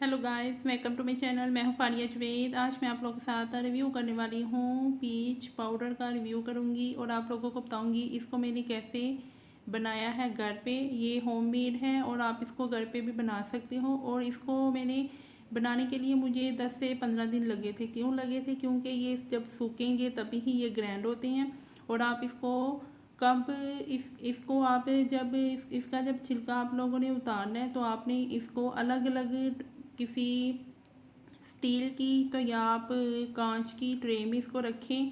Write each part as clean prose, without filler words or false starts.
Hello guys, welcome to my channel. मैं हूँ फारिया जवेद। आज मैं आप लोगों के साथ रिव्यू करने वाली हूँ। पीच पाउडर का रिव्यू करूँगी और आप लोगों को बताऊँगी इसको मैंने कैसे बनाया है घर पे। ये होममेड है और आप इसको घर पे भी बना सकते हो। और इसको मैंने बनाने के लिए मुझे 10 से 15 दिन लगे थे। क्यों लगे थे? क्योंकि ये जब सूखेंगे तभी ही ये ग्रैंड होते हैं। और आप इसको कब इसको आप जब इसका जब छिलका आप लोगों ने उतारना है तो आपने इसको अलग अलग किसी स्टील की तो या आप कांच की ट्रे में इसको रखें।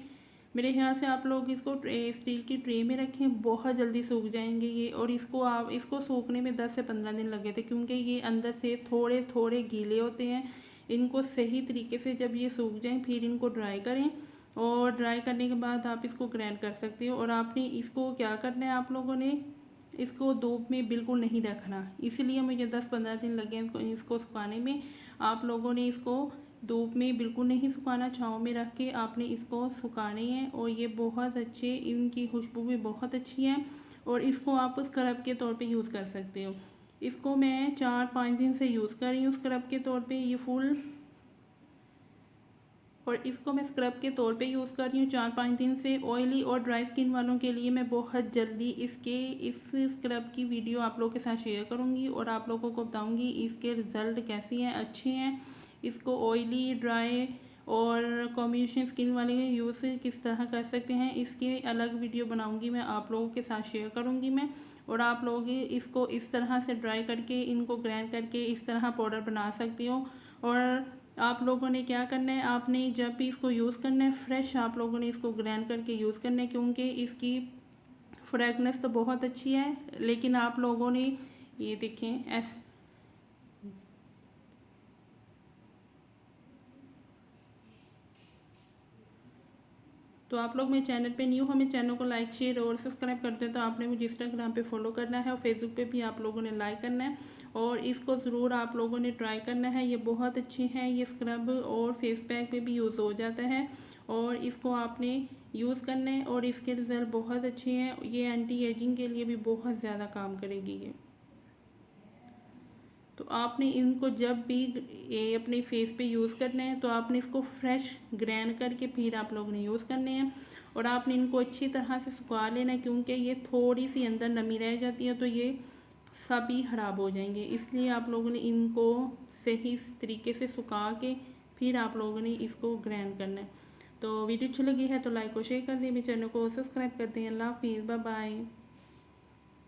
मेरे ख्याल से आप लोग इसको स्टील की ट्रे में रखें, बहुत जल्दी सूख जाएंगे ये। और इसको सूखने में 10 से 15 दिन लगे थे क्योंकि ये अंदर से थोड़े थोड़े गीले होते हैं। इनको सही तरीके से जब ये सूख जाएं फिर इनको ड्राई करें। और ड्राई करने के बाद आप इसको ग्राइंड कर सकते हो। और आपने इसको क्या करना है, आप लोगों ने इसको धूप में बिल्कुल नहीं रखना। इसीलिए मुझे 10-15 दिन लगे इसको सुखाने में। आप लोगों ने इसको धूप में बिल्कुल नहीं सुखाना, छाँव में रख के आपने इसको सुखाने हैं। और ये बहुत अच्छे, इनकी खुशबू भी बहुत अच्छी है। और इसको आप स्क्रब के तौर पे यूज़ कर सकते हो। इसको मैं 4-5 दिन से यूज़ कर रही हूँ स्क्रब के तौर पे। ये फुल और इसको मैं स्क्रब के तौर पे यूज़ कर रही हूँ 4-5 दिन से। ऑयली और ड्राई स्किन वालों के लिए मैं बहुत जल्दी इस स्क्रब की वीडियो आप लोगों के साथ शेयर करूँगी और आप लोगों को बताऊँगी इसके रिज़ल्ट कैसे हैं, अच्छे हैं। इसको ऑयली, ड्राई और कॉम्बिनेशन स्किन वाले यूज़ किस तरह कर सकते हैं, इसकी अलग वीडियो बनाऊँगी मैं, आप लोगों के साथ शेयर करूँगी मैं। और आप लोग इसको इस तरह से ड्राई करके, इनको ग्राइंड करके इस तरह पाउडर बना सकते हो। और आप लोगों ने क्या करना है, आपने जब भी इसको यूज़ करना है फ्रेश आप लोगों ने इसको ग्राइंड करके यूज़ करना है क्योंकि इसकी फ्रेगनेस तो बहुत अच्छी है। लेकिन आप लोगों ने ये देखें ऐसे, तो आप लोग मेरे चैनल पे न्यू हो, मेरे चैनल को लाइक शेयर और सब्सक्राइब करते हो तो आपने मुझे इंस्टाग्राम पे फॉलो करना है और फेसबुक पे भी आप लोगों ने लाइक करना है। और इसको ज़रूर आप लोगों ने ट्राई करना है। ये बहुत अच्छी है, ये स्क्रब और फेस पैक पे भी यूज़ हो जाता है। और इसको आपने यूज़ करना है और इसके रिज़ल्ट बहुत अच्छे हैं। ये एंटी एजिंग के लिए भी बहुत ज़्यादा काम करेगी ये। तो आपने इनको जब भी ये अपने फेस पे यूज़ करना है तो आपने इसको फ्रेश ग्राइंड करके फिर आप लोगों ने यूज़ करने हैं। और आपने इनको अच्छी तरह से सुखा लेना है क्योंकि ये थोड़ी सी अंदर नमी रह जाती है तो ये सभी ख़राब हो जाएंगे। इसलिए आप लोगों ने इनको सही तरीके से सुखा के फिर आप लोगों ने इसको ग्राइंड करना है। तो वीडियो अच्छी लगी है तो लाइक और शेयर कर दें, मेरे चैनल को सब्सक्राइब कर दें। अल्लाह हाफिज़, बाय बाय।